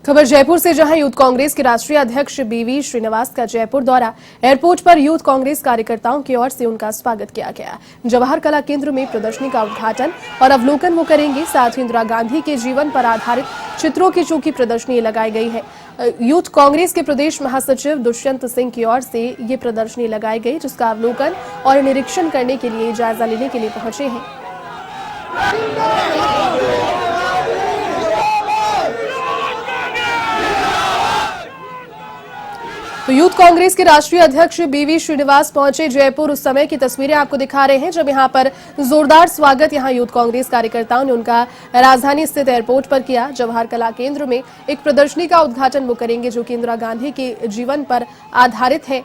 खबर जयपुर से, जहां यूथ कांग्रेस के राष्ट्रीय अध्यक्ष बीवी श्रीनिवास का जयपुर दौरा। एयरपोर्ट पर यूथ कांग्रेस कार्यकर्ताओं की ओर से उनका स्वागत किया गया। जवाहर कला केंद्र में प्रदर्शनी का उद्घाटन और अवलोकन वो करेंगे। साथ ही इंदिरा गांधी के जीवन पर आधारित चित्रों की चूंकि प्रदर्शनी लगाई गई है। यूथ कांग्रेस के प्रदेश महासचिव दुष्यंत सिंह की ओर से ये प्रदर्शनी लगाई गई, जिसका अवलोकन और निरीक्षण करने के लिए, जायजा लेने के लिए पहुंचे हैं। तो यूथ कांग्रेस के राष्ट्रीय अध्यक्ष बीवी श्रीनिवास पहुंचे जयपुर। उस समय की तस्वीरें आपको दिखा रहे हैं जब यहां पर जोरदार स्वागत यहां यूथ कांग्रेस कार्यकर्ताओं ने उनका राजधानी स्थित एयरपोर्ट पर किया। जवाहर कला केंद्र में एक प्रदर्शनी का उद्घाटन वो करेंगे जो कि इंदिरा गांधी के जीवन पर आधारित है।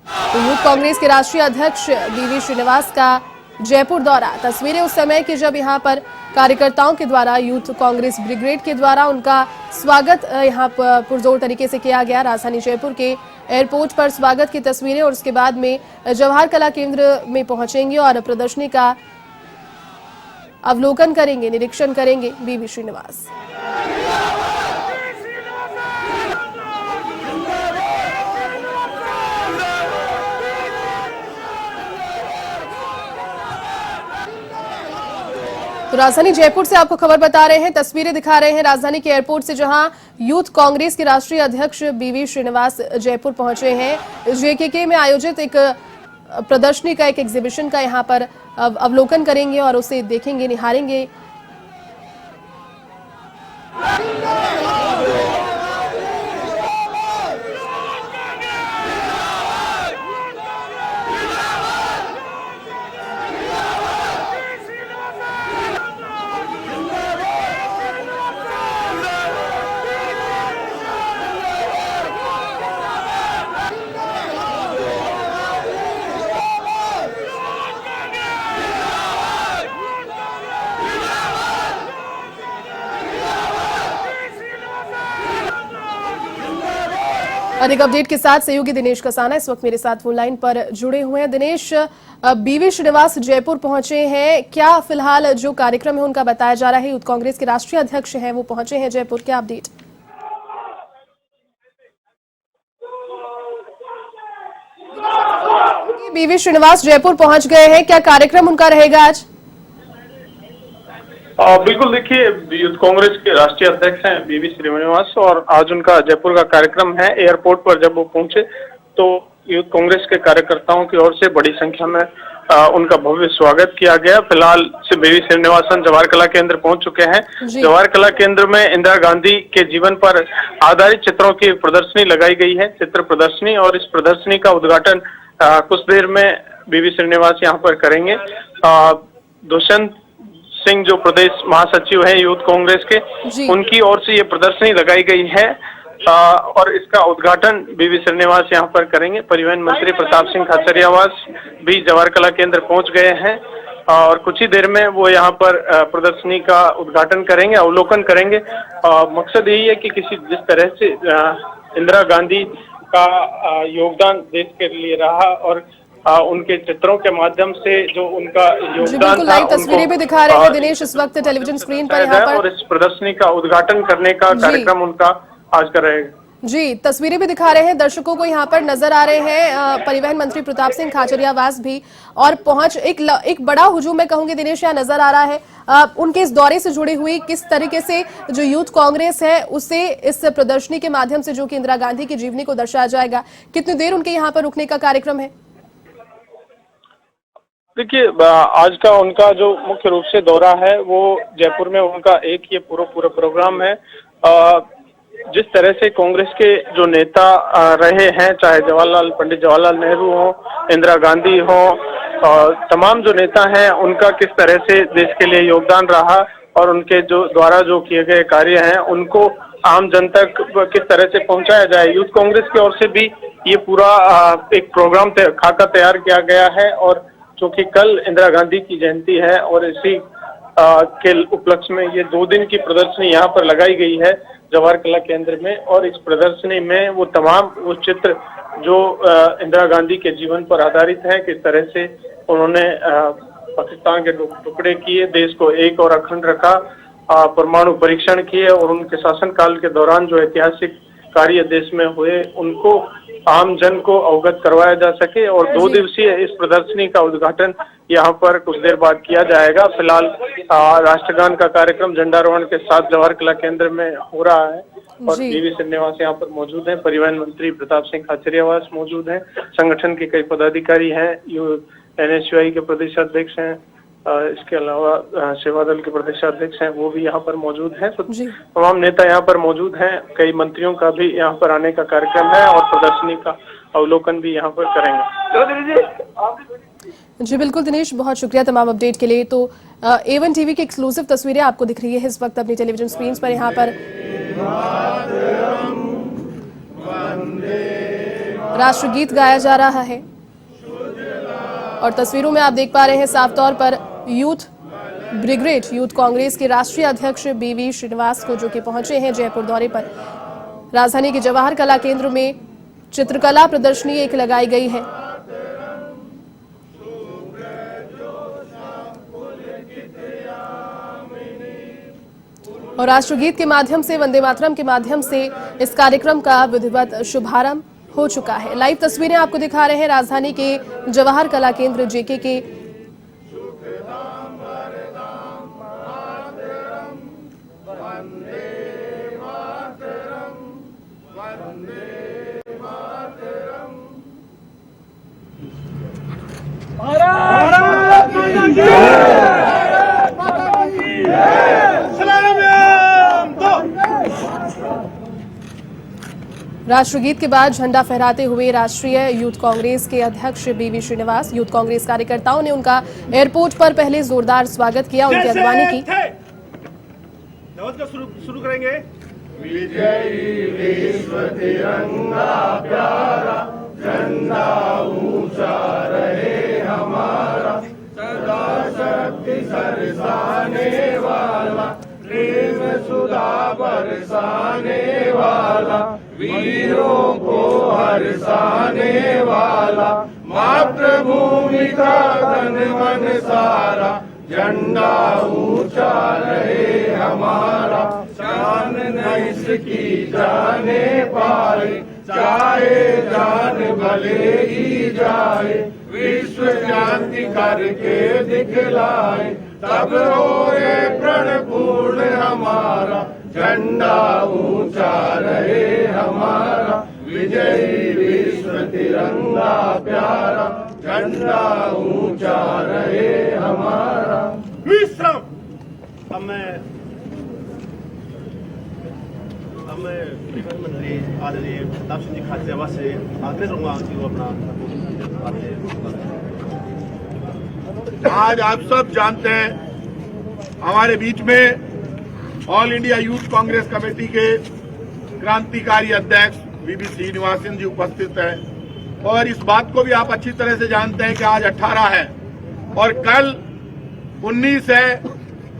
तो यूथ कांग्रेस के राष्ट्रीय अध्यक्ष बीवी श्रीनिवास का जयपुर दौरा। तस्वीरें उस समय की जब यहां पर कार्यकर्ताओं के द्वारा, यूथ कांग्रेस ब्रिगेड के द्वारा उनका स्वागत यहां पर पुरजोर तरीके से किया गया। राजधानी जयपुर के एयरपोर्ट पर स्वागत की तस्वीरें, और उसके बाद में जवाहर कला केंद्र में पहुंचेंगे और प्रदर्शनी का अवलोकन करेंगे, निरीक्षण करेंगे बीवी श्रीनिवास। तो राजधानी जयपुर से आपको खबर बता रहे हैं, तस्वीरें दिखा रहे हैं राजधानी के एयरपोर्ट से, जहां यूथ कांग्रेस के राष्ट्रीय अध्यक्ष बीवी श्रीनिवास जयपुर पहुंचे हैं। जेकेके में आयोजित एक प्रदर्शनी का, एक एग्जीबिशन का यहां पर अवलोकन करेंगे और उसे देखेंगे, निहारेंगे। और एक अपडेट के साथ सहयोगी दिनेश कसाना इस वक्त मेरे साथ फोन लाइन पर जुड़े हुए हैं। दिनेश, बीवी श्रीनिवास जयपुर पहुंचे हैं, क्या फिलहाल जो कार्यक्रम है उनका बताया जा रहा है? यूथ कांग्रेस के राष्ट्रीय अध्यक्ष हैं, वो पहुंचे हैं जयपुर, क्या अपडेट? बीवी श्रीनिवास जयपुर पहुंच गए हैं, क्या कार्यक्रम उनका रहेगा आज? बिल्कुल, देखिए, यूथ कांग्रेस के राष्ट्रीय अध्यक्ष हैं बीवी श्रीनिवास, और आज उनका जयपुर का कार्यक्रम है। एयरपोर्ट पर जब वो पहुंचे तो यूथ कांग्रेस के कार्यकर्ताओं की ओर से बड़ी संख्या में उनका भव्य स्वागत किया गया। फिलहाल से बीवी श्रीनिवासन जवाहर कला केंद्र पहुंच चुके हैं। जवाहर कला केंद्र में इंदिरा गांधी के जीवन पर आधारित चित्रों की प्रदर्शनी लगाई गई है, चित्र प्रदर्शनी, और इस प्रदर्शनी का उद्घाटन कुछ देर में बीवी श्रीनिवास यहाँ पर करेंगे। दुष्यंत सिंह जो प्रदेश महासचिव हैं यूथ कांग्रेस के, उनकी ओर से ये प्रदर्शनी लगाई गई है और इसका उद्घाटन बीवी श्रीनिवास यहाँ पर करेंगे। परिवहन मंत्री प्रताप सिंह खाचरियावास भी जवाहर कला केंद्र पहुंच गए हैं और कुछ ही देर में वो यहाँ पर प्रदर्शनी का उद्घाटन करेंगे, अवलोकन करेंगे। मकसद यही है कि जिस तरह से इंदिरा गांधी का योगदान देश के लिए रहा और उनके चित्रों के माध्यम से जो उनका योगदान था, लाइव तस्वीरें भी दिखा रहे हैं दिनेश इस वक्त टेलीविजन स्क्रीन पर यहाँ पर, और इस प्रदर्शनी का उद्घाटन करने का कार्यक्रम उनका आज का रहेगा। जी, तस्वीरें भी दिखा रहे हैं दर्शकों को, यहाँ पर नजर आ रहे हैं परिवहन मंत्री प्रताप सिंह खाचरियावास भी, और पहुंच एक बड़ा हुजूम मैं कहूंगी दिनेश यहाँ नजर आ रहा है। उनके इस दौरे से जुड़ी हुई किस तरीके से जो यूथ कांग्रेस है उसे इस प्रदर्शनी के माध्यम से, जो कि इंदिरा गांधी की जीवनी को दर्शाया जाएगा, कितनी देर उनके यहाँ पर रुकने का कार्यक्रम है? देखिए, आज का उनका जो मुख्य रूप से दौरा है वो जयपुर में उनका एक ये पूरा प्रोग्राम है। जिस तरह से कांग्रेस के जो नेता रहे हैं, चाहे पंडित जवाहरलाल नेहरू हो, इंदिरा गांधी हो, तमाम जो नेता हैं उनका किस तरह से देश के लिए योगदान रहा और उनके जो द्वारा जो किए गए कार्य हैं उनको आम जन तक किस तरह से पहुंचाया जाए, यूथ कांग्रेस की ओर से भी ये पूरा एक प्रोग्राम खाका तैयार किया गया है। और क्योंकि कल इंदिरा गांधी की जयंती है और इसी के उपलक्ष्य में ये 2 दिन की प्रदर्शनी यहाँ पर लगाई गई है जवाहर कला केंद्र में, और इस प्रदर्शनी में वो तमाम वो चित्र जो इंदिरा गांधी के जीवन पर आधारित है, किस तरह से उन्होंने पाकिस्तान के टुकड़े किए, देश को एक और अखंड रखा, परमाणु परीक्षण किए और उनके शासनकाल के दौरान जो ऐतिहासिक कार्य देश में हुए उनको आम जन को अवगत करवाया जा सके। और 2 दिवसीय इस प्रदर्शनी का उद्घाटन यहाँ पर कुछ देर बाद किया जाएगा। फिलहाल राष्ट्रगान का कार्यक्रम झंडारोहण के साथ जवाहर कला केंद्र में हो रहा है और बीवी श्रीनिवास यहाँ पर मौजूद हैं। परिवहन मंत्री प्रताप सिंह खाचरियावास मौजूद हैं। संगठन के कई पदाधिकारी हैं। NSUI के प्रदेश अध्यक्ष हैं। इसके अलावा सेवादल के प्रदेशाध्यक्ष हैं, वो भी यहाँ पर मौजूद हैं। तो तमाम नेता यहाँ पर मौजूद हैं। कई मंत्रियों का भी यहाँ पर आने का कार्यक्रम है और प्रदर्शनी का अवलोकन भी यहाँ पर करेंगे। जी बिल्कुल दिनेश, बहुत शुक्रिया तमाम अपडेट के लिए। तो A1 टीवी की एक्सक्लूसिव तस्वीरें आपको दिख रही है इस वक्त अपनी टेलीविजन स्क्रीन पर। यहाँ पर राष्ट्रगीत गाया जा रहा है और तस्वीरों में आप देख पा रहे हैं साफ तौर पर यूथ ब्रिगेड यूथ कांग्रेस के राष्ट्रीय अध्यक्ष BV श्रीनिवास को, जो कि पहुंचे हैं जयपुर दौरे पर। राजधानी के जवाहर कला केंद्र में चित्रकला प्रदर्शनी एक लगाई गई है और राष्ट्रगीत के माध्यम से, वंदे मातरम के माध्यम से इस कार्यक्रम का विधिवत शुभारंभ हो चुका है। लाइव तस्वीरें आपको दिखा रहे हैं राजधानी के जवाहर कला केंद्र JK के। राष्ट्रगीत के बाद झंडा फहराते हुए राष्ट्रीय यूथ कांग्रेस के अध्यक्ष BV श्रीनिवास, यूथ कांग्रेस कार्यकर्ताओं ने उनका एयरपोर्ट पर पहले जोरदार स्वागत किया, उनकी अगवानी की। शुरू करेंगे। विजयी विश्व तिरंगा प्यारा, झंडा ऊंचा रहे हमारा, सदा शक्ति सरसाने वाला, प्रेम सुधा बरसाने वाला, वीरों को हरसाने वाला, मातृभूमि का तन मन सारा, झंडा ऊंचा रहे हमारा, शान न इसकी जाने पाए, चाहे जान भले ही जाए, विश्व शांति करके दिखलाए, तब होए प्रण पूर्ण हमारा, झंडा ऊंचा रहे हमारा, विजयी विश्व तिरंगा प्यारा, झंडा ऊंचा रहे हमारा। विश्राम। अब मैं परिवहन मंत्री आदरणीय प्रताप सिंह जी खाचरियावास से आग्रह करूंगा कि वो अपना आज आप सब जानते हैं हमारे बीच में all India youth Congress committee के क्रांतिकारी अध्यक्ष BV श्रीनिवासन जी उपस्थित हैं और इस बात को भी आप अच्छी तरह से जानते हैं कि आज 18 है और कल 19 है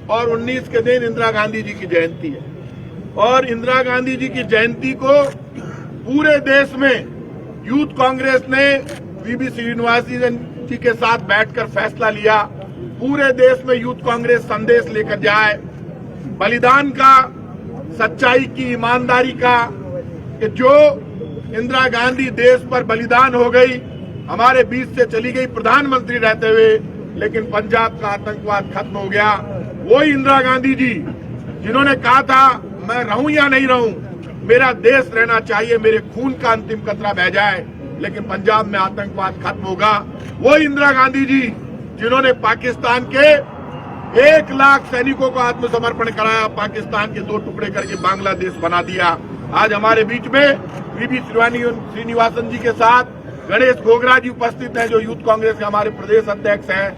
और 19 के दिन इंदिरा गांधी जी की जयंती है और इंदिरा गांधी जी की जयंती को पूरे देश में यूथ कांग्रेस ने BV श्रीनिवासन जी के साथ बैठकर फैसला लिया, पूरे देश में यूथ कांग्रेस संदेश लेकर जाए बलिदान का, सच्चाई की, ईमानदारी का, कि जो इंदिरा गांधी देश पर बलिदान हो गई, हमारे बीच से चली गई प्रधानमंत्री रहते हुए, लेकिन पंजाब का आतंकवाद खत्म हो गया। वो इंदिरा गांधी जी जिन्होंने कहा था मैं रहूं या नहीं रहूं, मेरा देश रहना चाहिए, मेरे खून का अंतिम कतरा बह जाए, लेकिन पंजाब में आतंकवाद खत्म होगा। वो इंदिरा गांधी जी जिन्होंने पाकिस्तान के 1 लाख सैनिकों को आत्मसमर्पण कराया, पाकिस्तान के 2 टुकड़े करके बांग्लादेश बना दिया। आज हमारे बीच में BV श्रीनिवासन जी के साथ गणेश गोगरा जी उपस्थित हैं, जो यूथ कांग्रेस के हमारे प्रदेश अध्यक्ष हैं,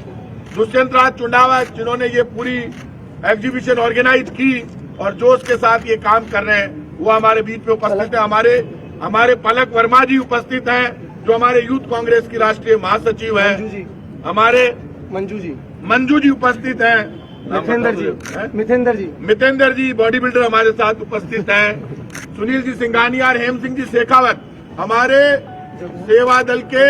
दुष्यंत राज चुंडावा जिन्होंने ये पूरी एग्जीबिशन ऑर्गेनाइज की और जोश के साथ ये काम कर रहे हैं, वो हमारे बीच में उपस्थित है। हमारे पलक वर्मा जी उपस्थित हैं, जो हमारे यूथ कांग्रेस की राष्ट्रीय महासचिव है। हमारे मंजू जी उपस्थित हैं। मितेंद्र जी बॉडी बिल्डर हमारे साथ उपस्थित हैं। सुनील जी सिंघानिया और हेम सिंह जी शेखावत हमारे सेवा दल के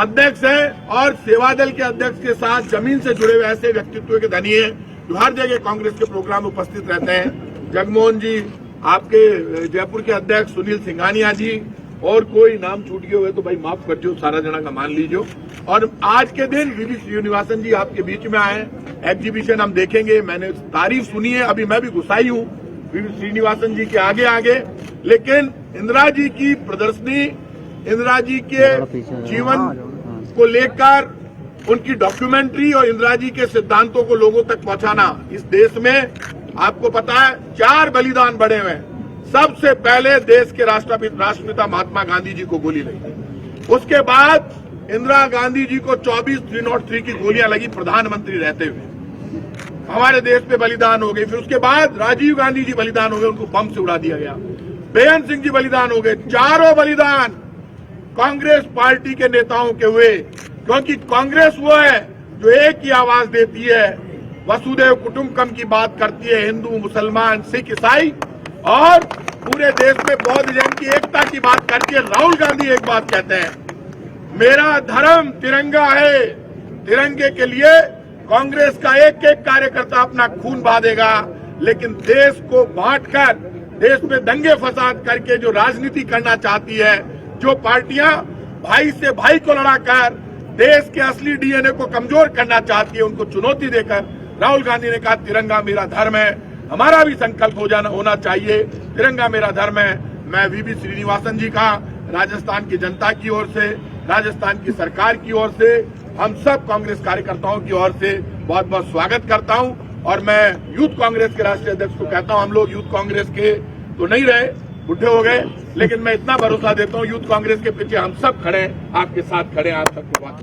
अध्यक्ष हैं और सेवा दल के अध्यक्ष के साथ जमीन से जुड़े हुए ऐसे व्यक्तित्व के धनी हैं हर जगह कांग्रेस के प्रोग्राम में उपस्थित रहते हैं। जगमोहन जी, आपके जयपुर के अध्यक्ष सुनील सिंघानिया जी, और कोई नाम छूट गए हुए तो भाई माफ कर दो, सारा जना का मान लीजिए। और आज के दिन वीवी श्रीनिवासन जी आपके बीच में आए, एग्जीबिशन हम देखेंगे। मैंने तारीफ सुनी है, अभी मैं भी घुसाई हूँ वीवी श्रीनिवासन जी के आगे आगे, लेकिन इंदिरा जी की प्रदर्शनी, इंदिरा जी के जीवन को लेकर उनकी डॉक्यूमेंट्री और इंदिरा जी के सिद्धांतों को लोगों तक पहुंचाना, इस देश में आपको पता है 4 बलिदान बढ़े हुए हैं। सबसे पहले देश के राष्ट्रपिता महात्मा गांधी जी को गोली लगी, उसके बाद इंदिरा गांधी जी को 24/303 की गोलियां लगी प्रधानमंत्री रहते हुए, हमारे देश पे बलिदान हो गई। फिर उसके बाद राजीव गांधी जी बलिदान हो गए, उनको बम से उड़ा दिया गया। बेअंत सिंह जी बलिदान हो गए। चारों बलिदान कांग्रेस पार्टी के नेताओं के हुए, क्योंकि कांग्रेस वो है जो एक ही आवाज देती है, वसुदैव कुटुंबकम की बात करती है, हिंदू मुसलमान सिख ईसाई, और पूरे देश में बौद्ध जैन की एकता की बात करती है। राहुल गांधी एक बात कहते हैं, मेरा धर्म तिरंगा है, तिरंगे के लिए कांग्रेस का एक एक कार्यकर्ता अपना खून बहा देगा, लेकिन देश को बांटकर, देश में दंगे फसाद करके जो राजनीति करना चाहती है, जो पार्टियां भाई से भाई को लड़ाकर देश के असली डीएनए को कमजोर करना चाहती है, उनको चुनौती देकर राहुल गांधी ने कहा तिरंगा मेरा धर्म है। हमारा भी संकल्प होना चाहिए, तिरंगा मेरा धर्म है। मैं वीवी श्रीनिवासन जी का राजस्थान की जनता की ओर से, राजस्थान की सरकार की ओर से, हम सब कांग्रेस कार्यकर्ताओं की ओर से बहुत बहुत स्वागत करता हूं। और मैं यूथ कांग्रेस के राष्ट्रीय अध्यक्ष को कहता हूं, हम लोग यूथ कांग्रेस के तो नहीं रहे, बुढ़े हो गए, लेकिन मैं इतना भरोसा देता हूं यूथ कांग्रेस के पीछे हम सब खड़े हैं, आपके साथ खड़े हैं, आप सबके बात।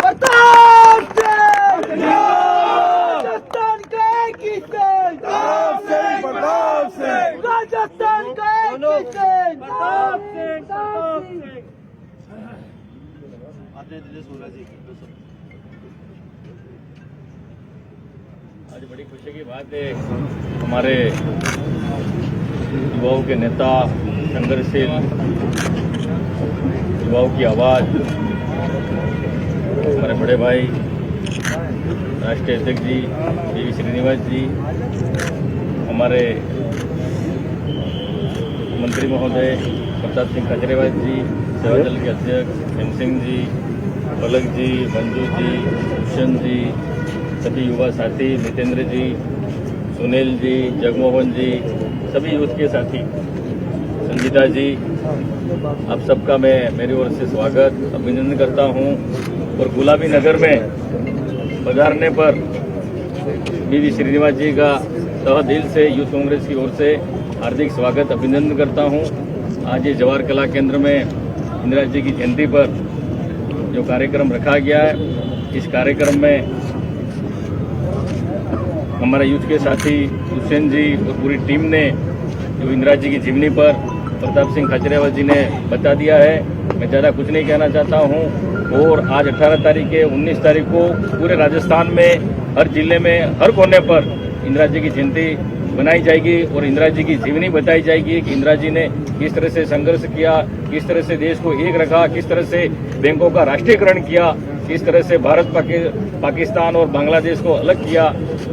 आज बड़ी खुशी की बात है, हमारे युवाओं के नेता, संघर्षशील युवाओं की आवाज़, हमारे बड़े भाई राष्ट्रीय अध्यक्ष जी वीवी श्रीनिवास जी, हमारे मंत्री महोदय प्रताप सिंह खाचरियावास जी, सेवादल के अध्यक्ष हेम सिंह जी, पलक जी, मंजू जी, भूषण जी, सभी युवा साथी, नितेंद्र जी, सुनील जी, जगमोहन जी, सभी यूथ के साथी, संगीता जी, आप सबका मैं मेरी ओर से स्वागत अभिनंदन करता हूं। और गुलाबी नगर में पधारने पर वीवी श्रीनिवास जी का तहे दिल से यूथ कांग्रेस की ओर से हार्दिक स्वागत अभिनंदन करता हूं। आज ये जवाहर कला केंद्र में इंदिरा जी की जयंती पर जो कार्यक्रम रखा गया है, इस कार्यक्रम में हमारे यूथ के साथी हुसैन जी और पूरी टीम ने जो इंदिरा जी की जीवनी पर प्रताप सिंह खाचरियावास जी ने बता दिया है, मैं ज़्यादा कुछ नहीं कहना चाहता हूं। और आज 18 तारीख के 19 तारीख को पूरे राजस्थान में हर जिले में हर कोने पर इंदिरा जी की जयंती बनाई जाएगी और इंदिरा जी की जीवनी बताई जाएगी कि इंदिरा जी ने किस तरह से संघर्ष किया, किस तरह से देश को एक रखा, किस तरह से बैंकों का राष्ट्रीयकरण किया, किस तरह से भारत पाकिस्तान और बांग्लादेश को अलग किया।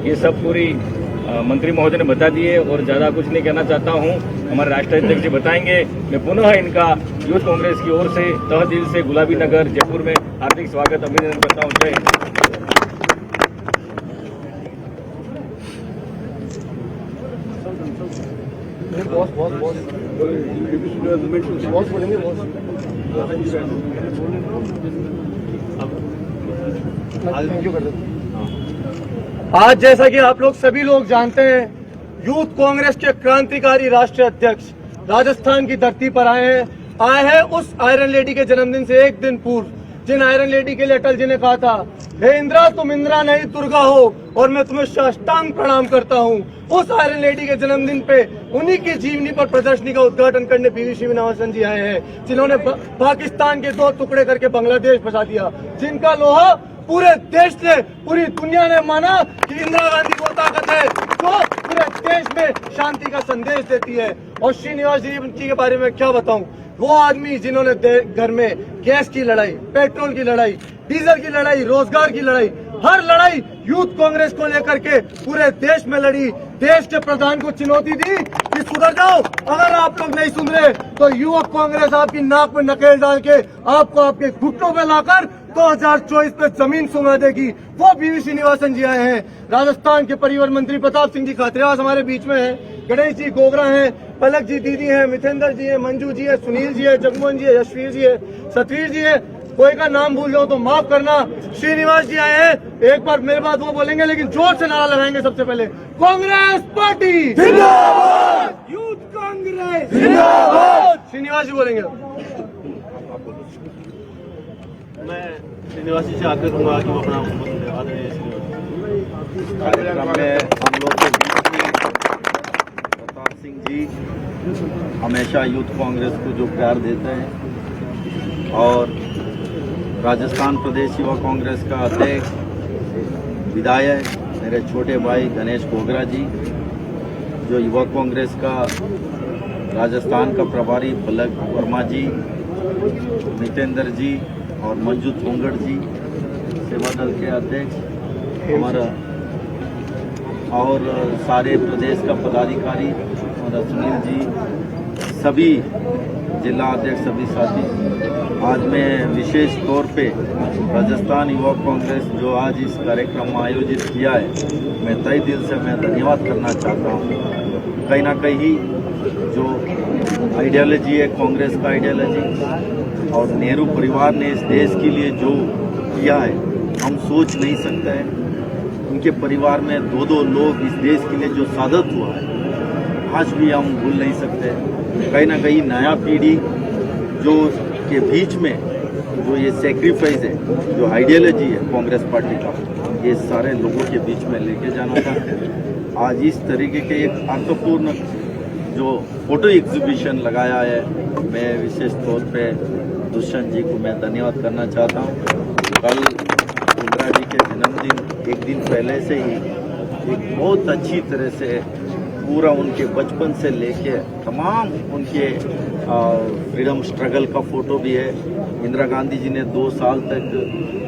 ये सब पूरी मंत्री महोदय ने बता दिए और ज़्यादा कुछ नहीं कहना चाहता हूँ। हमारे राष्ट्रीय अध्यक्ष जी बताएंगे। मैं पुनः इनका यूथ कांग्रेस की ओर से तहे दिल से गुलाबी नगर जयपुर में हार्दिक स्वागत अभिनंदन करता हूँ। जय आज जैसा कि आप लोग सभी लोग जानते हैं, यूथ कांग्रेस के क्रांतिकारी राष्ट्रीय अध्यक्ष राजस्थान की धरती पर आए हैं उस आयरन लेडी के जन्मदिन से एक दिन पूर्व, जिन आयरन लेडी के लिए अटल जी ने कहा था, हे इंदिरा तुम इंदिरा नहीं दुर्गा हो और मैं तुम्हें साष्टांग प्रणाम करता हूं। उस आयरन लेडी के जन्मदिन पे उन्हीं की जीवनी पर प्रदर्शनी का उद्घाटन करने वीवी श्रीनिवासन जी आए हैं, जिन्होंने पाकिस्तान के 2 टुकड़े करके बांग्लादेश फंसा दिया, जिनका लोहा पूरे देश ने, पूरी दुनिया ने माना कि इंदिरा गांधी वो ताकत है जो पूरे देश में शांति का संदेश देती है। और श्रीनिवास जी के बारे में क्या बताऊं, वो आदमी जिन्होंने घर में गैस की लड़ाई, पेट्रोल की लड़ाई, डीजल की लड़ाई, रोजगार की लड़ाई, हर लड़ाई यूथ कांग्रेस को लेकर के पूरे देश में लड़ी, देश के प्रधान को चुनौती दी कि सुधर जाओ। अगर आप लोग नहीं सुन रहे तो युवक कांग्रेस आपकी नाक में नकेल डाल के आपको आपके घुटनों पे लाकर 2024 पे जमीन सुंघा देगी। वो बीवी श्रीनिवासन जी आए हैं, राजस्थान के परिवहन मंत्री प्रताप सिंह जी खाचरियावास हमारे बीच में हैं, गणेश जी गोगरा हैं, पलक जी दीदी हैं, मिथेंद्र जी है, मंजू जी है, सुनील जी है, जगमोहन जी है, यशवीर जी है, सतवीर जी है, कोई का नाम भूल जाओ तो माफ करना। श्रीनिवास जी आए हैं, एक बार मेरे बात वो बोलेंगे लेकिन जोर से नारा लगाएंगे। सबसे पहले कांग्रेस पार्टी जिंदाबाद, यूथ कांग्रेस जिंदाबाद। श्रीनिवास जी बोलेंगे। मैं श्रीनिवास जी से आग्रह करूंगा कि वो अपना कार्यक्रम में हम लोग के बीच में प्रताप सिंह जी हमेशा यूथ कांग्रेस को जो प्यार देते हैं और राजस्थान प्रदेश युवा कांग्रेस का अध्यक्ष विधायक मेरे छोटे भाई गणेश गोगरा जी, जो युवा कांग्रेस का राजस्थान का प्रभारी पलक वर्मा जी, मितेंद्र जी और मंजू थोंगड़ जी सेवा दल के अध्यक्ष हमारा, और सारे प्रदेश का पदाधिकारी हमारा सुनील जी, सभी जिला अध्यक्ष, सभी साथी। आज मैं विशेष तौर पे राजस्थान युवा कांग्रेस जो आज इस कार्यक्रम में आयोजित किया है, मैं तहे दिल से मैं धन्यवाद करना चाहता हूँ। कहीं ना कहीं जो आइडियोलॉजी है कांग्रेस का आइडियोलॉजी और नेहरू परिवार ने इस देश के लिए जो किया है हम सोच नहीं सकते हैं। उनके परिवार में 2-2 लोग इस देश के लिए जो सादत हुआ है आज भी हम भूल नहीं सकते। कहीं ना कहीं नया पीढ़ी जो के बीच में जो ये सेक्रीफाइस है, जो आइडियोलॉजी है कांग्रेस पार्टी का, ये सारे लोगों के बीच में लेके जाना था। आज इस तरीके के एक अर्थपूर्ण जो फोटो एग्जीबिशन लगाया है, मैं विशेष तौर पे दुष्यंत जी को मैं धन्यवाद करना चाहता हूँ। कल इंदिरा जी के जन्मदिन एक दिन पहले से ही एक बहुत अच्छी तरह से पूरा उनके बचपन से लेके तमाम उनके फ्रीडम स्ट्रगल का फोटो भी है। इंदिरा गांधी जी ने 2 साल तक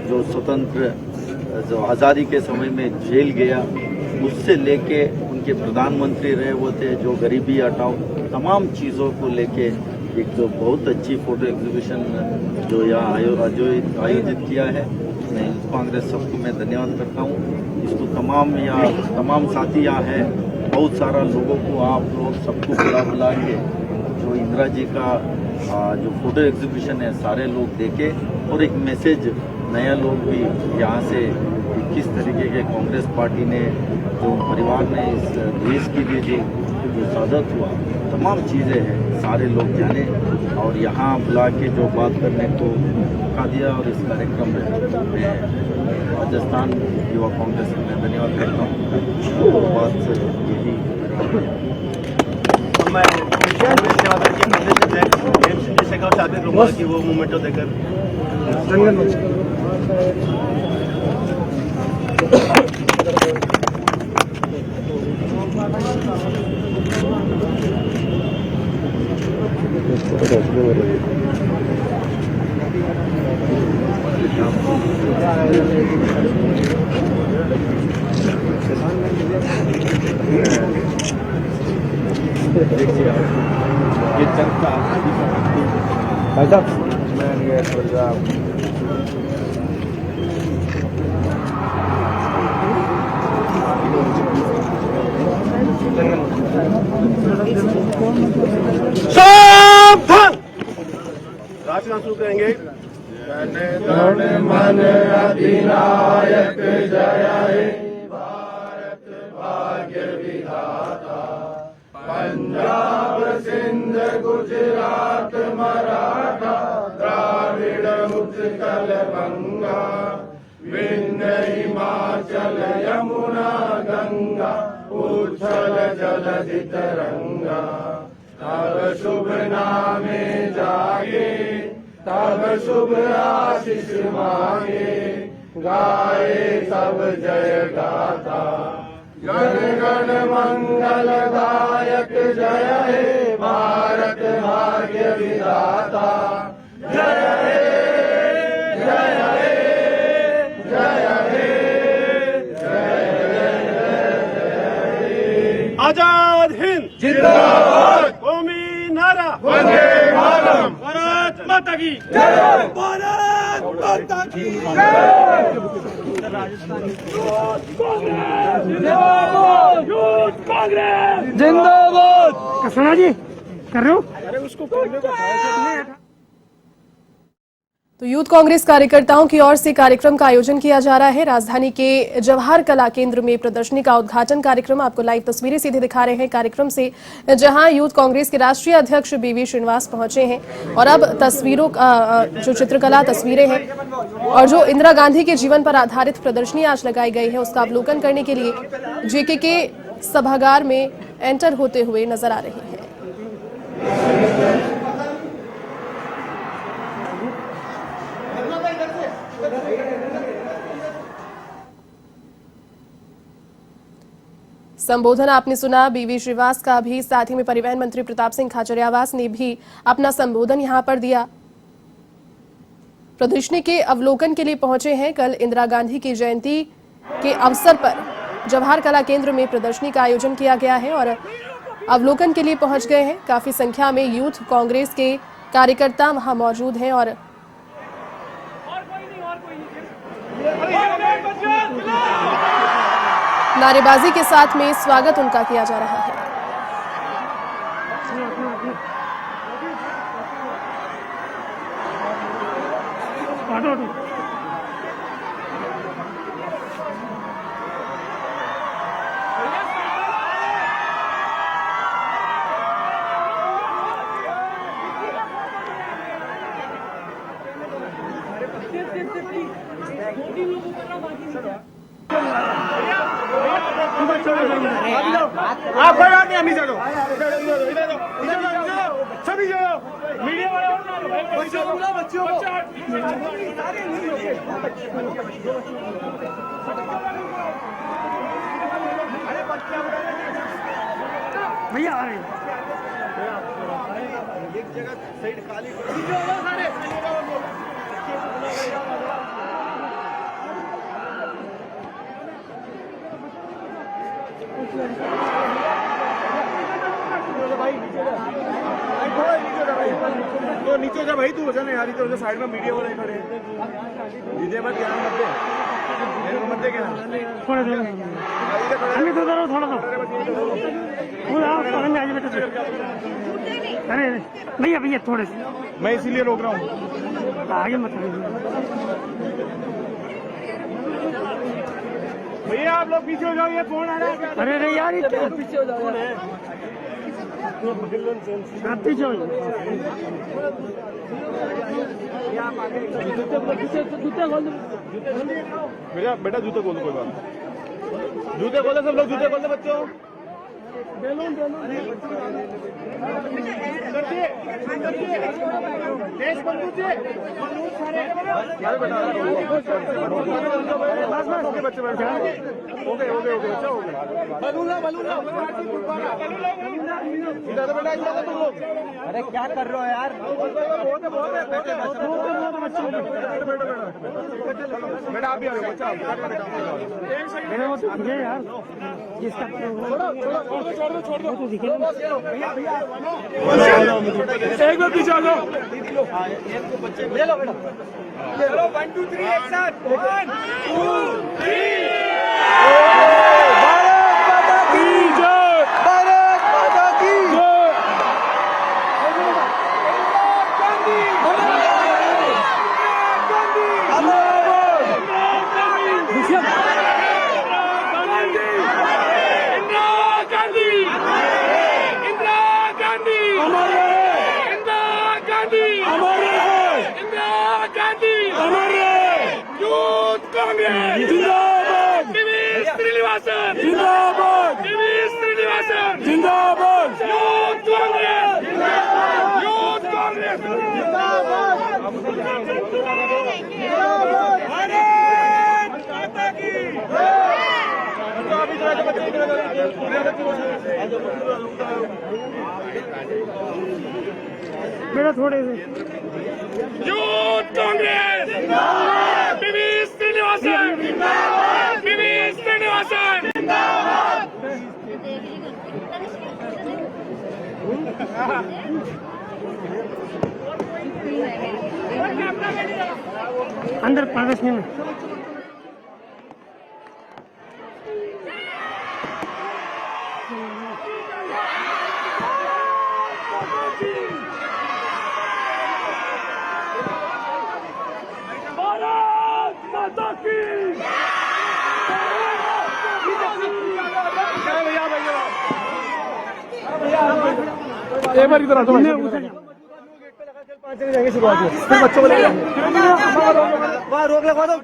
जो स्वतंत्र जो आज़ादी के समय में जेल गया, उससे लेके उनके प्रधानमंत्री रहे वो थे, जो गरीबी हटाओ तमाम चीज़ों को लेके एक जो बहुत अच्छी फोटो एग्जीबिशन जो यहाँ आयोजित किया है। मैं कांग्रेस सबको मैं धन्यवाद करता हूँ। इसको तमाम साथी यहाँ हैं, बहुत सारा लोगों को आप लोग सबको बुला के जो इंदिरा जी का जो फोटो एग्जीबिशन है सारे लोग देखे और एक मैसेज नया लोग भी यहाँ से किस तरीके के कांग्रेस पार्टी ने जो परिवार ने इस देश के लिए जो सादत हुआ तमाम चीज़ें हैं सारे लोग जाने और यहाँ बुला के जो बात करने को मौका दिया। और इस कार्यक्रम में मैं राजस्थान युवा कांग्रेस में धन्यवाद करता हूँ। बात यही मैं से कहा चाहते हैं कि वो मोमेंटो देकर ये चर्चा भाई साहब राष्ट्रगान शुरू करेंगे। मन अधिनायक जय हे भारत भाग्य विधाता, पंजाब सिंध गुजरात मराठा द्राविड़ उत्कल बंगा, विंध्य हिमाचल यमुना गंगा उच्छल जलधि तरंगा। तब शुभ नामे जागे तब शुभ आशीष मांगे, गाए सब जय गाथा गण गण मंगल दायक जय हे भारत भाग्य विधाता। जय हे जय हे जय हे जय आजाद हिंद जिंदाबाद, कौमी नारा वंदे मातरम, भारत माता की जय, भारत माता की जय, यूथ कांग्रेस जिंदाबाद। कसना जी कर रहे हो? अरे उसको करने को तो यूथ कांग्रेस कार्यकर्ताओं की ओर से कार्यक्रम का आयोजन किया जा रहा है। राजधानी के जवाहर कला केंद्र में प्रदर्शनी का उद्घाटन कार्यक्रम, आपको लाइव तस्वीरें सीधे दिखा रहे हैं कार्यक्रम से, जहां यूथ कांग्रेस के राष्ट्रीय अध्यक्ष बीवी श्रीनिवास पहुंचे हैं। और अब तस्वीरों का जो चित्रकला तस्वीरें हैं और जो इंदिरा गांधी के जीवन पर आधारित प्रदर्शनी आज लगाई गई है, उसका अवलोकन करने के लिए जेके के सभागार में एंटर होते हुए नजर आ रही है। संबोधन आपने सुना बीवी श्रीनिवास का भी, साथ ही में परिवहन मंत्री प्रताप सिंह खाचरियावास ने भी अपना संबोधन यहां पर दिया। प्रदर्शनी के अवलोकन के लिए पहुंचे हैं। कल इंदिरा गांधी की जयंती के अवसर पर जवाहर कला केंद्र में प्रदर्शनी का आयोजन किया गया है और अवलोकन के लिए पहुंच गए हैं। काफी संख्या में यूथ कांग्रेस के कार्यकर्ता वहां मौजूद हैं और नारेबाजी के साथ में स्वागत उनका किया जा रहा है। आप कोई बात नहीं, हम ही चलो सभी चलो, मीडिया वाले बच्चों को भैया आ रहे हैं। एक जगह साइड खाली तो नीचे जा भाई, तू वजन नहीं आ रही तो साइड में मीडिया वाले खड़े हैं। डीजे पर ध्यान मत दे, मेरे को मत दे क्या थोड़ा देर अभी तो जरा थोड़ा सा वो आओ पकड़ में आ जाए बेटा। अरे भैया भैया थोड़े से, मैं इसीलिए रोक रहा हूँ, आगे मत भैया। आप लोग पीछे हो जाओ, ये फोन आ रहा है। अरे अरे यार पीछे हो जाओ, आप पीछे हो जाओ। बेटा बेटा जूते खोलो, कोई बात, जूते खोलो सब लोग, जूते खोलो बच्चों। बैलून देश बंधु जी बच्चे ओके ओके ओके बच्चा हो गया। अरे क्या कर रहे हो यार, बेटा आप भी आओ बच्चा, यार जिसका छोड़ दो दिखे एक बार पीछे आ जाओ। ले लो बेटा, चलो 1 2 3 एक साथ 1 2 3। जिंदाबाद श्रीनिवासन, जिंदाबाद श्रीनिवासन, जिंदाबाद यूथ कांग्रेस, यूथ कांग्रेस जिंदाबाद, भारत माता की बेटा थोड़े से। यूथ कांग्रेस बीवी श्रीनिवासन, बीवी श्रीनिवासन जिंदाबाद। अंदर प्रवेश नहीं। एक बार इधर आ जाओ। जाएंगे शुरुआत में, फिर बच्चों को ले जाएंगे। वहाँ रोक लगवा दो।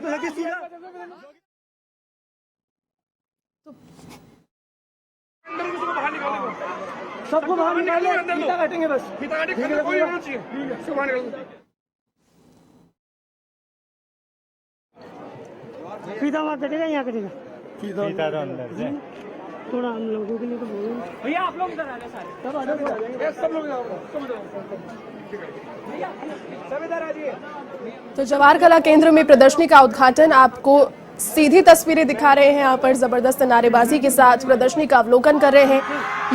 सबको बाहर निकालो, फीता काटेंगे बस। फीता काटेंगे, कोई होना चाहिए। सबको बाहर निकालो। फीता वहाँ कटेगा, यहाँ कटेगा। फीता तो अंदर है। थोड़ा हम लोगों के लिए तो बोलो भैया। आप लोग इधर आ जाए सारे, सब आ जाओ, सब लोग सब इधर आ जाइए। तो जवाहर कला केंद्र में प्रदर्शनी का उद्घाटन, आपको सीधी तस्वीरें दिखा रहे हैं। यहाँ पर जबरदस्त नारेबाजी के साथ प्रदर्शनी का अवलोकन कर रहे हैं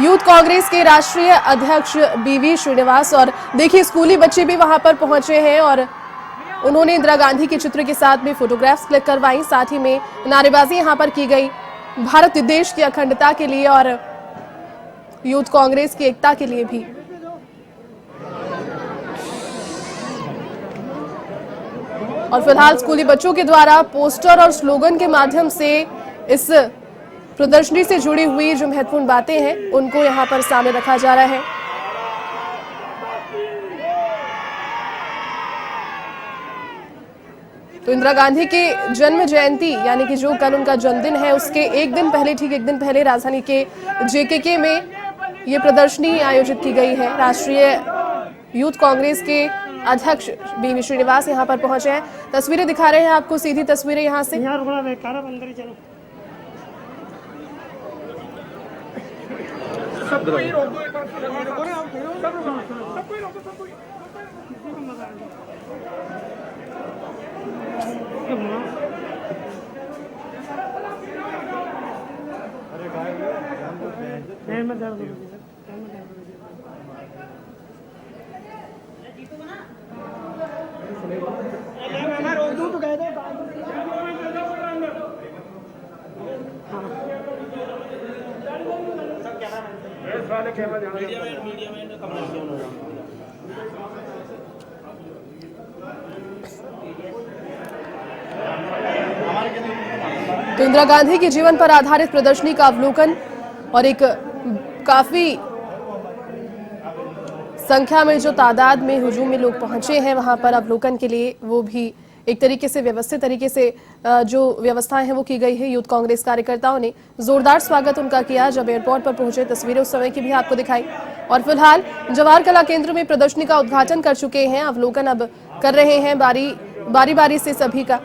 यूथ कांग्रेस के राष्ट्रीय अध्यक्ष बीवी श्रीनिवास। और देखिए स्कूली बच्चे भी वहां पर पहुंचे हैं और उन्होंने इंदिरा गांधी के चित्र के साथ में फोटोग्राफ्स क्लिक करवाई। साथ ही में नारेबाजी यहाँ पर की गई भारत देश की अखंडता के लिए और यूथ कांग्रेस की एकता के लिए भी। और फिलहाल स्कूली बच्चों के द्वारा पोस्टर और स्लोगन के माध्यम से इस प्रदर्शनी से जुड़ी हुई जो महत्वपूर्ण बातें हैं उनको यहां पर सामने रखा जा रहा है। तो इंदिरा गांधी के जन्म जयंती यानी कि जो कल उनका जन्मदिन है उसके एक दिन पहले, ठीक एक दिन पहले राजधानी के जेकेके में ये प्रदर्शनी आयोजित की गई है। राष्ट्रीय यूथ कांग्रेस के अध्यक्ष बीवी श्रीनिवास यहां पर पहुंचे हैं। तस्वीरें दिखा रहे हैं आपको, सीधी तस्वीरें यहां से। यार बड़ा बेकार है, अंदर ही चलो। सबको ही रोक दो, एक बार सबको रोको, सबको ही रोको, सबको ही। पैर में दर्द हो रहा है। मैं रोक दूं तो कह दो। तो इंदिरा गांधी के जीवन पर आधारित प्रदर्शनी का अवलोकन और एक काफी संख्या में जो तादाद में हुजूम में लोग पहुंचे हैं वहां पर अवलोकन के लिए, वो भी एक तरीके से व्यवस्थित तरीके से जो व्यवस्थाएं हैं वो की गई है। यूथ कांग्रेस कार्यकर्ताओं ने जोरदार स्वागत उनका किया जब एयरपोर्ट पर पहुंचे। तस्वीरें उस समय की भी आपको दिखाई। और फिलहाल जवाहर कला केंद्र में प्रदर्शनी का उद्घाटन कर चुके हैं, अवलोकन अब कर रहे हैं बारी बारी से सभी का।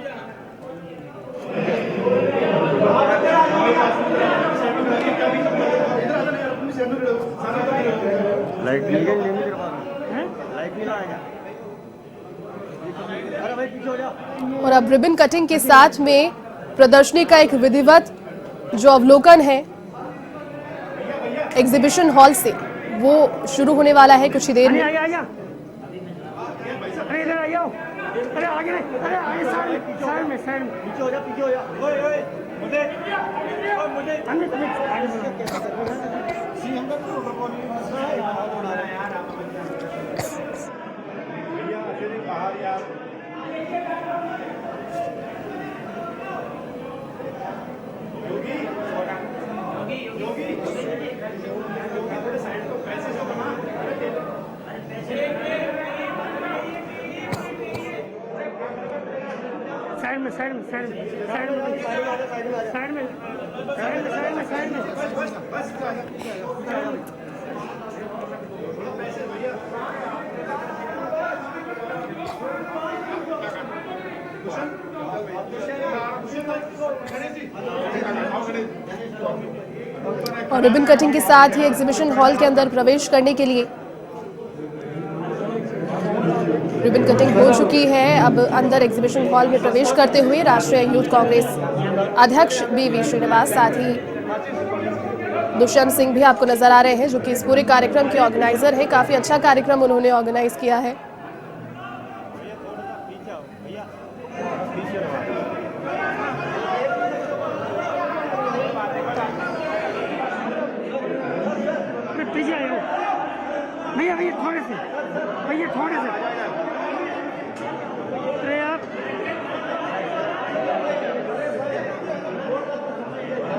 लाइट मिल गई, लाइट नहीं लगाएगा। अरे भाई पीछे हो जा। और अब रिबन कटिंग के साथ में प्रदर्शनी का एक विधिवत जो अवलोकन है एग्जीबिशन हॉल से वो शुरू होने वाला है कुछ ही देर में। अरे इधर आ जाओ। अरे आगे नहीं, अरे आगे साइड में पीछे हो जा, पीछे हो जा। ओए ओए मुझे साइड में और रिबन कटिंग के साथ ही एग्जीबिशन हॉल के अंदर प्रवेश करने के लिए रिबन कटिंग हो चुकी है। अब अंदर एग्जीबिशन हॉल में प्रवेश करते हुए राष्ट्रीय यूथ कांग्रेस अध्यक्ष बीवी श्रीनिवास, साथ ही दुष्यंत सिंह भी आपको नजर आ रहे हैं, जो कि इस पूरे कार्यक्रम के ऑर्गेनाइजर हैं। काफी अच्छा कार्यक्रम उन्होंने ऑर्गेनाइज किया है। पीछे आए हो भैया, भैया थोड़े से, भैया थोड़े से अरे यार।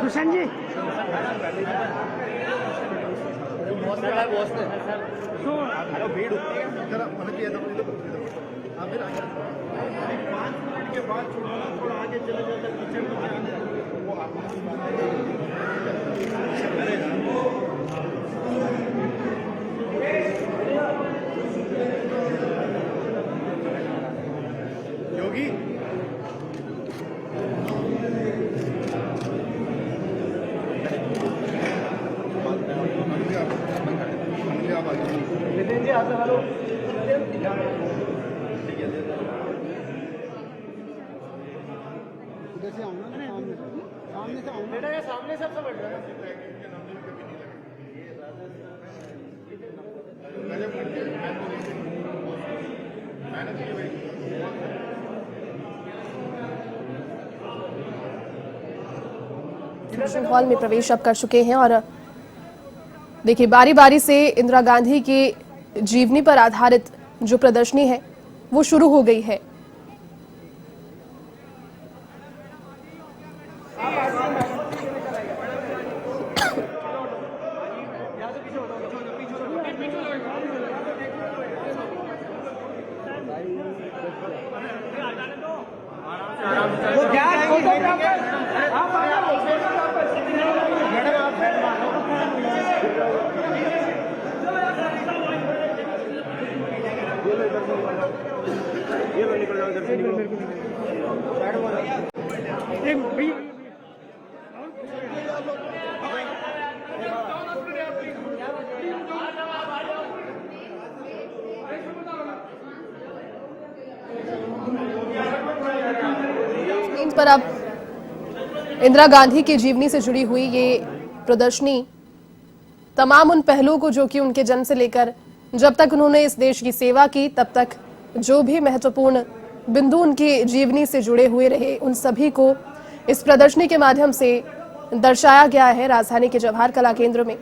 दुष्यंत जी योगी नितिन जी हाथ लगा लो। बेटा ये सामने सबसे बढ़ रहा है। फंक्शन हॉल में प्रवेश अब कर चुके हैं और देखिए बारी बारी से इंदिरा गांधी की जीवनी पर आधारित जो प्रदर्शनी है वो शुरू हो गई है। स्क्रीन पर अब इंदिरा गांधी की जीवनी से जुड़ी हुई ये प्रदर्शनी तमाम उन पहलुओं को, जो कि उनके जन्म से लेकर जब तक उन्होंने इस देश की सेवा की तब तक जो भी महत्वपूर्ण बिंदु उनकी जीवनी से जुड़े हुए रहे, उन सभी को इस प्रदर्शनी के माध्यम से दर्शाया गया है राजधानी के जवाहर कला केंद्र में।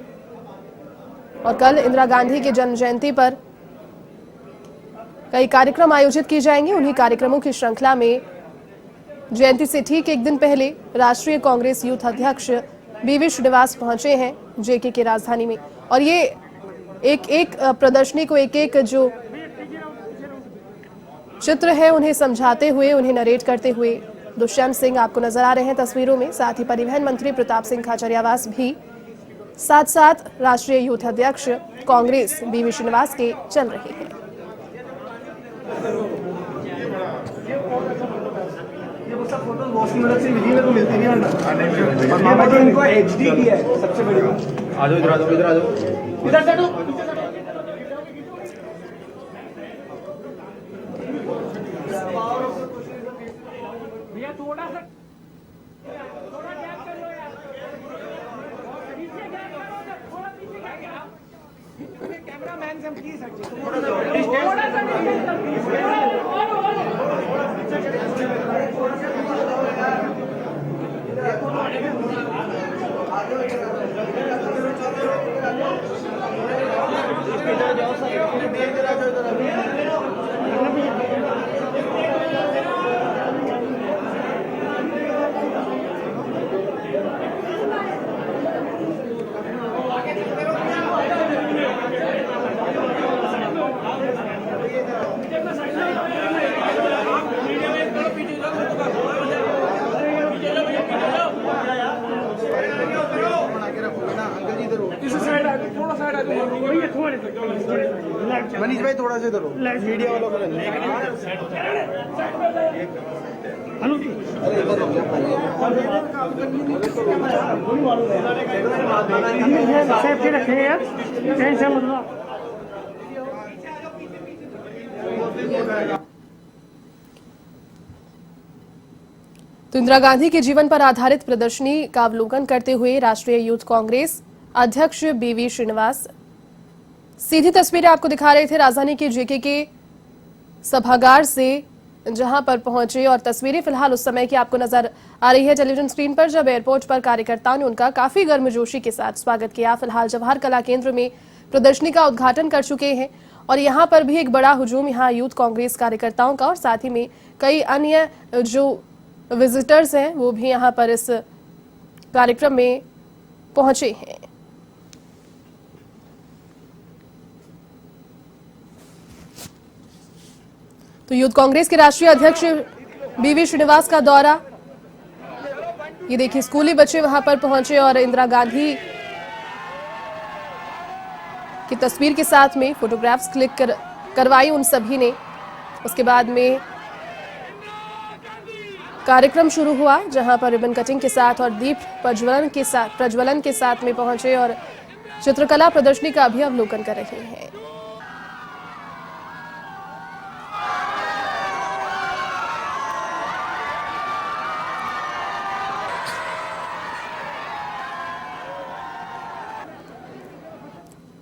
और कल इंदिरा गांधी की जन्म जयंती पर कई कार्यक्रम आयोजित किए जाएंगे। उन्हीं कार्यक्रमों की श्रृंखला में जयंती से ठीक एक दिन पहले राष्ट्रीय कांग्रेस यूथ अध्यक्ष बीवी श्रीनिवास पहुंचे हैं जेके की राजधानी में, और ये एक एक प्रदर्शनी को एक एक जो चित्र है उन्हें समझाते हुए, उन्हें नरेट करते हुए दुष्यंत सिंह आपको नजर आ रहे हैं तस्वीरों में। साथ ही परिवहन मंत्री प्रताप सिंह खाचरियावास भी साथ साथ राष्ट्रीय यूथ अध्यक्ष कांग्रेस बीवी श्रीनिवास के चल रहे हैं। फोटो बॉस की मदद से विजिलर को मिलती नहीं है और मामा जी इनको एचडी किया है। सबसे बड़ी बात, आ जाओ इधर, आ जाओ इधर, आ जाओ इधर से। भैया थोड़ा सा थोड़ा गैप कर लो यार, पीछे गैप करो, थोड़ा पीछे गैप। कैमरा मैन से हम प्लीज हटिए, थोड़ा सा मनीष भाई थोड़ा सा इधर हो, मीडिया वालों को हेलो जी सेफ्टी रखें यार, टेंशन मत लो। तो इंदिरा गांधी के जीवन पर आधारित प्रदर्शनी का अवलोकन करते हुए राष्ट्रीय यूथ कांग्रेस अध्यक्ष बीवी श्रीनिवास। सीधी तस्वीरें आपको दिखा रहे थे राजधानी के जेके के सभागार से, जहां पर पहुंचे, और तस्वीरें फिलहाल उस समय की आपको नजर आ रही है टेलीविजन स्क्रीन पर, जब एयरपोर्ट पर कार्यकर्ताओं ने उनका काफी गर्मजोशी के साथ स्वागत किया। फिलहाल जवाहर कला केंद्र में प्रदर्शनी का उद्घाटन कर चुके हैं और यहां पर भी एक बड़ा हुजूम यहां यूथ कांग्रेस कार्यकर्ताओं का और साथ ही में कई अन्य जो विजिटर्स हैं वो भी यहां पर इस कार्यक्रम में पहुंचे हैं। तो यूथ कांग्रेस के राष्ट्रीय अध्यक्ष बीवी श्रीनिवास का दौरा, ये देखिए स्कूली बच्चे वहां पर पहुंचे और इंदिरा गांधी की तस्वीर के साथ में फोटोग्राफ्स क्लिक करवाई उन सभी ने। उसके बाद में कार्यक्रम शुरू हुआ, जहां पर रिबन कटिंग के साथ और दीप प्रज्वलन के साथ में पहुंचे और चित्रकला प्रदर्शनी का भी अवलोकन कर रहे हैं।